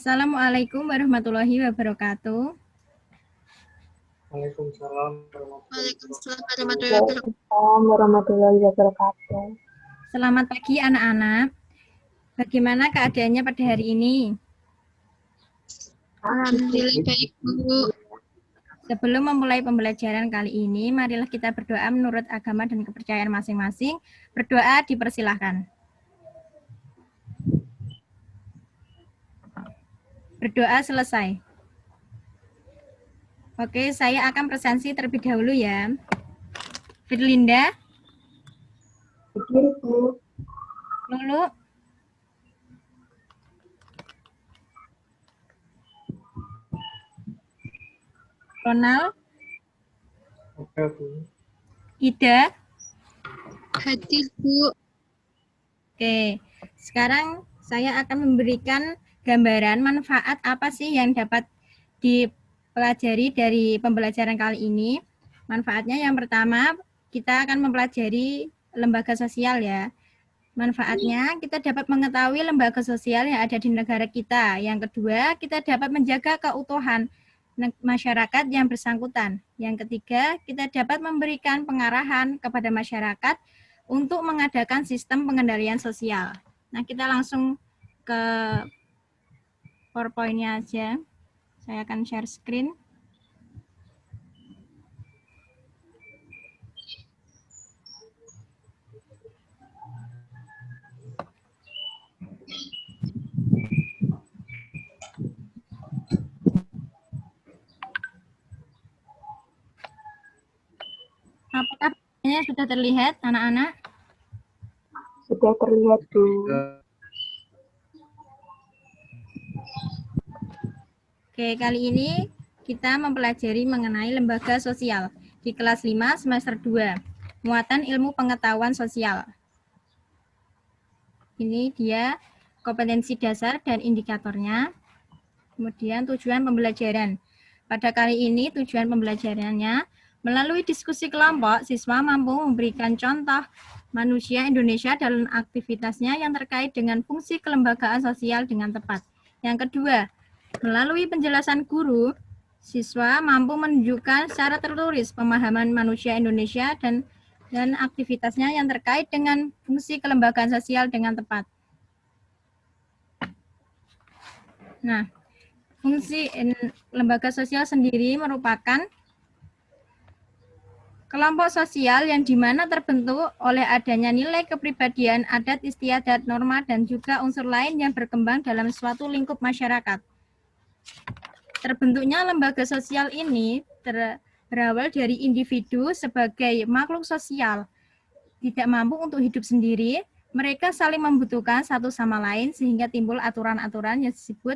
Assalamualaikum warahmatullahi wabarakatuh. Waalaikumsalam Waalaikumsalam warahmatullahi wabarakatuh. Waalaikumsalam warahmatullahi wabarakatuh. Selamat pagi anak-anak. Bagaimana keadaannya pada hari ini? Alhamdulillah baik, Bu. Sebelum memulai pembelajaran kali ini, marilah kita berdoa menurut agama dan kepercayaan masing-masing. Berdoa dipersilahkan. Berdoa selesai. Oke, saya akan presentasi terlebih dahulu ya. Firlinda, Hadir, Bu. Lulu, Ronald, Oke, Bu. Ida. Hadir, Bu. Oke, sekarang saya akan memberikan gambaran manfaat apa sih yang dapat dipelajari dari pembelajaran kali ini. Manfaatnya yang pertama, kita akan mempelajari lembaga sosial ya. Manfaatnya, kita dapat mengetahui lembaga sosial yang ada di negara kita. Yang kedua, kita dapat menjaga keutuhan masyarakat yang bersangkutan. Yang ketiga, kita dapat memberikan pengarahan kepada masyarakat untuk mengadakan sistem pengendalian sosial. Nah, kita langsung ke PowerPoint-nya aja. Saya akan share screen. Apakah ini sudah terlihat, anak-anak? Sudah terlihat, Bu. Oke, kali ini kita mempelajari mengenai lembaga sosial di kelas 5 semester 2, muatan ilmu pengetahuan sosial. Ini dia kompetensi dasar dan indikatornya. Kemudian tujuan pembelajaran. Pada kali ini tujuan pembelajarannya melalui diskusi kelompok, siswa mampu memberikan contoh manusia Indonesia dalam aktivitasnya yang terkait dengan fungsi kelembagaan sosial dengan tepat. Yang kedua, melalui penjelasan guru, siswa mampu menunjukkan secara tertulis pemahaman manusia Indonesia dan aktivitasnya yang terkait dengan fungsi kelembagaan sosial dengan tepat. Nah, fungsi lembaga sosial sendiri merupakan kelompok sosial yang dimana terbentuk oleh adanya nilai kepribadian, adat istiadat, norma, dan juga unsur lain yang berkembang dalam suatu lingkup masyarakat. Terbentuknya lembaga sosial ini berawal dari individu sebagai makhluk sosial, tidak mampu untuk hidup sendiri, mereka saling membutuhkan satu sama lain sehingga timbul aturan-aturan yang disebut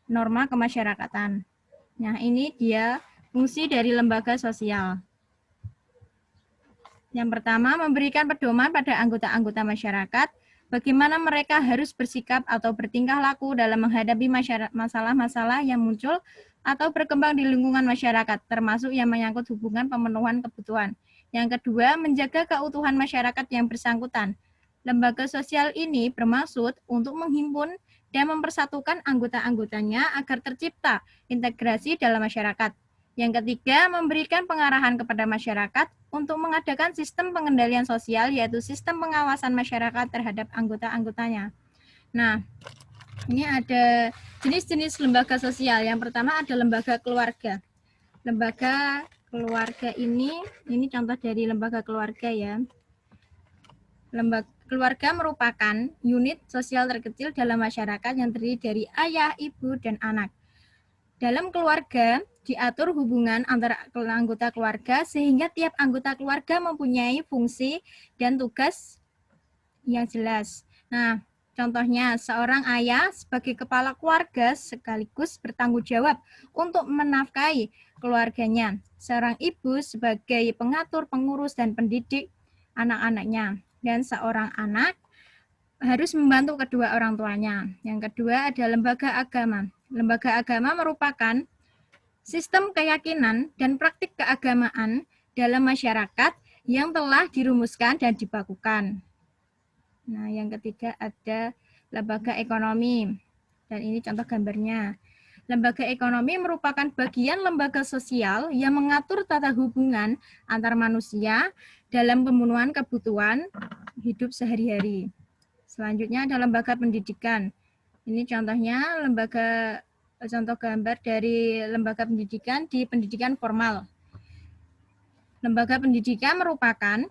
norma kemasyarakatan. Nah, ini dia fungsi dari lembaga sosial. Yang pertama, memberikan pedoman pada anggota-anggota masyarakat, bagaimana mereka harus bersikap atau bertingkah laku dalam menghadapi masalah-masalah yang muncul atau berkembang di lingkungan masyarakat, termasuk yang menyangkut hubungan pemenuhan kebutuhan. Yang kedua, menjaga keutuhan masyarakat yang bersangkutan. Lembaga sosial ini bermaksud untuk menghimpun dan mempersatukan anggota-anggotanya agar tercipta integrasi dalam masyarakat. Yang ketiga, memberikan pengarahan kepada masyarakat untuk mengadakan sistem pengendalian sosial, yaitu sistem pengawasan masyarakat terhadap anggota-anggotanya. Nah, ini ada jenis-jenis lembaga sosial. Yang pertama ada lembaga keluarga. Lembaga keluarga ini contoh dari lembaga keluarga ya. Lembaga keluarga merupakan unit sosial terkecil dalam masyarakat yang terdiri dari ayah, ibu, dan anak. Dalam keluarga, diatur hubungan antara anggota keluarga sehingga tiap anggota keluarga mempunyai fungsi dan tugas yang jelas. Nah, contohnya seorang ayah sebagai kepala keluarga sekaligus bertanggung jawab untuk menafkahi keluarganya. Seorang ibu sebagai pengatur, pengurus, dan pendidik anak-anaknya. Dan seorang anak harus membantu kedua orang tuanya. Yang kedua ada lembaga agama. Lembaga agama merupakan sistem keyakinan dan praktik keagamaan dalam masyarakat yang telah dirumuskan dan dibakukan. Nah, yang ketiga ada lembaga ekonomi. Dan ini contoh gambarnya. Lembaga ekonomi merupakan bagian lembaga sosial yang mengatur tata hubungan antar manusia dalam pemenuhan kebutuhan hidup sehari-hari. Selanjutnya ada lembaga pendidikan. Ini contohnya contoh gambar dari lembaga pendidikan di pendidikan formal. Lembaga pendidikan merupakan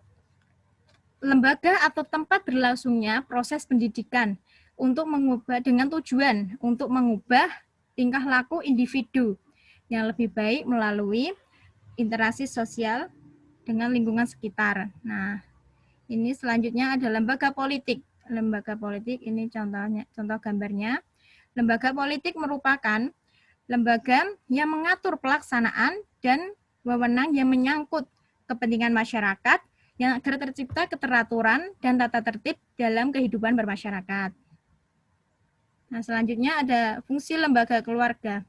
lembaga atau tempat berlangsungnya proses pendidikan untuk mengubah dengan tujuan untuk mengubah tingkah laku individu yang lebih baik melalui interaksi sosial dengan lingkungan sekitar. Nah, ini selanjutnya ada lembaga politik. Lembaga politik ini contoh gambarnya. Lembaga politik merupakan lembaga yang mengatur pelaksanaan dan wewenang yang menyangkut kepentingan masyarakat yang agar tercipta keteraturan dan tata tertib dalam kehidupan bermasyarakat. Nah, selanjutnya ada fungsi lembaga keluarga.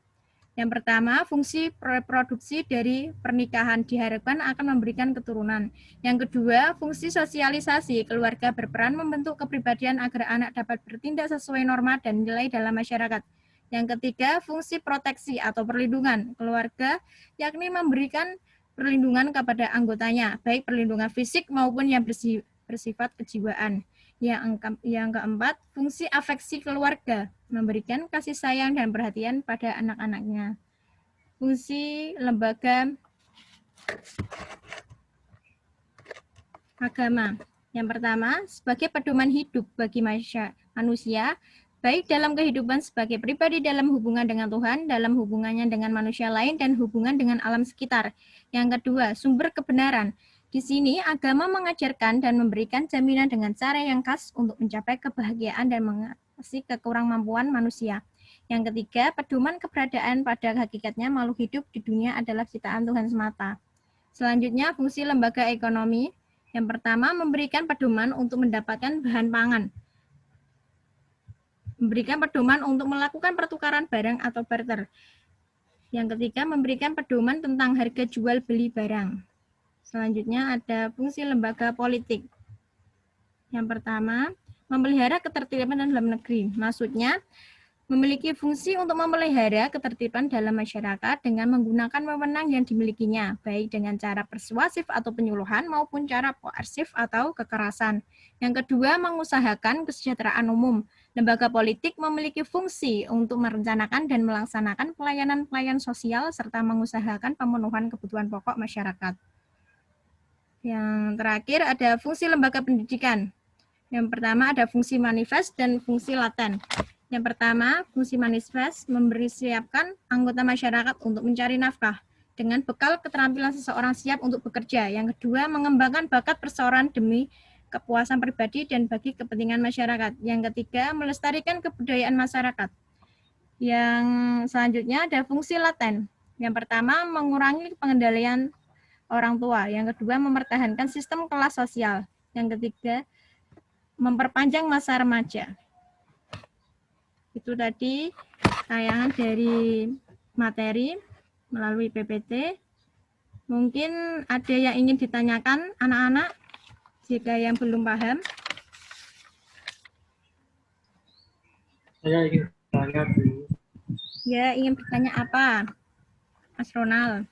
Yang pertama, fungsi reproduksi dari pernikahan diharapkan akan memberikan keturunan. Yang kedua, fungsi sosialisasi keluarga berperan membentuk kepribadian agar anak dapat bertindak sesuai norma dan nilai dalam masyarakat. Yang ketiga, fungsi proteksi atau perlindungan keluarga, yakni memberikan perlindungan kepada anggotanya, baik perlindungan fisik maupun yang bersifat kejiwaan. Yang keempat, fungsi afeksi keluarga, memberikan kasih sayang dan perhatian pada anak-anaknya. Fungsi lembaga agama. Yang pertama, sebagai pedoman hidup bagi manusia, baik dalam kehidupan sebagai pribadi dalam hubungan dengan Tuhan, dalam hubungannya dengan manusia lain, dan hubungan dengan alam sekitar. Yang kedua, sumber kebenaran. Di sini, agama mengajarkan dan memberikan jaminan dengan cara yang khas untuk mencapai kebahagiaan dan mengatasi kekurangmampuan manusia. Yang ketiga, pedoman keberadaan pada hakikatnya makhluk hidup di dunia adalah ciptaan Tuhan semata. Selanjutnya, fungsi lembaga ekonomi. Yang pertama, memberikan pedoman untuk mendapatkan bahan pangan. Memberikan pedoman untuk melakukan pertukaran barang atau barter. Yang ketiga, memberikan pedoman tentang harga jual beli barang. Selanjutnya ada fungsi lembaga politik. Yang pertama, memelihara ketertiban dalam negeri. Maksudnya, memiliki fungsi untuk memelihara ketertiban dalam masyarakat dengan menggunakan wewenang yang dimilikinya, baik dengan cara persuasif atau penyuluhan maupun cara koersif atau kekerasan. Yang kedua, mengusahakan kesejahteraan umum. Lembaga politik memiliki fungsi untuk merencanakan dan melaksanakan pelayanan-pelayanan sosial serta mengusahakan pemenuhan kebutuhan pokok masyarakat. Yang terakhir ada fungsi lembaga pendidikan. Yang pertama ada fungsi manifest dan fungsi laten. Yang pertama, fungsi manifest memberi siapkan anggota masyarakat untuk mencari nafkah dengan bekal keterampilan seseorang siap untuk bekerja. Yang kedua, mengembangkan bakat perseorangan demi kepuasan pribadi dan bagi kepentingan masyarakat. Yang ketiga, melestarikan kebudayaan masyarakat. Yang selanjutnya ada fungsi laten. Yang pertama, mengurangi pengendalian orang tua. Yang kedua, mempertahankan sistem kelas sosial. Yang ketiga, memperpanjang masa remaja. Itu tadi tayangan dari materi melalui PPT. Mungkin ada yang ingin ditanyakan anak-anak jika yang belum paham. Saya ingin bertanya dulu. Ya, ingin bertanya apa, Mas Ronald?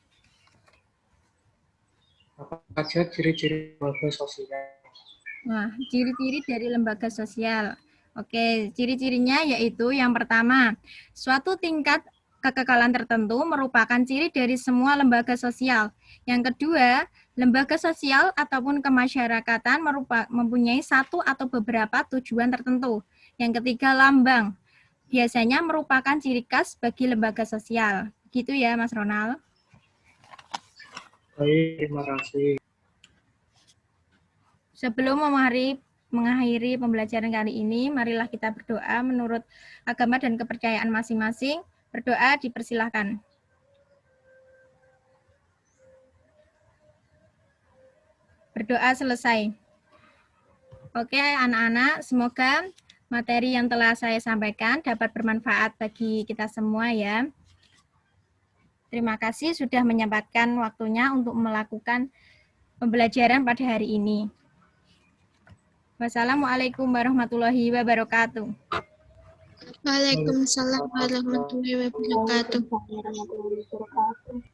Apa saja ciri-ciri lembaga sosial? Nah, ciri-ciri dari lembaga sosial. Oke, ciri-cirinya yaitu yang pertama, suatu tingkat kekekalan tertentu merupakan ciri dari semua lembaga sosial. Yang kedua, lembaga sosial ataupun kemasyarakatan mempunyai satu atau beberapa tujuan tertentu. Yang ketiga, lambang. Biasanya merupakan ciri khas bagi lembaga sosial. Gitu ya, Mas Ronald. Baik, terima kasih. Sebelum mengakhiri pembelajaran kali ini, marilah kita berdoa menurut agama dan kepercayaan masing-masing. Berdoa dipersilahkan. Berdoa selesai. Oke, anak-anak, semoga materi yang telah saya sampaikan dapat bermanfaat bagi kita semua ya. Terima kasih sudah menyempatkan waktunya untuk melakukan pembelajaran pada hari ini. Wassalamualaikum warahmatullahi wabarakatuh. Waalaikumsalam warahmatullahi wabarakatuh. Waalaikumsalam warahmatullahi wabarakatuh.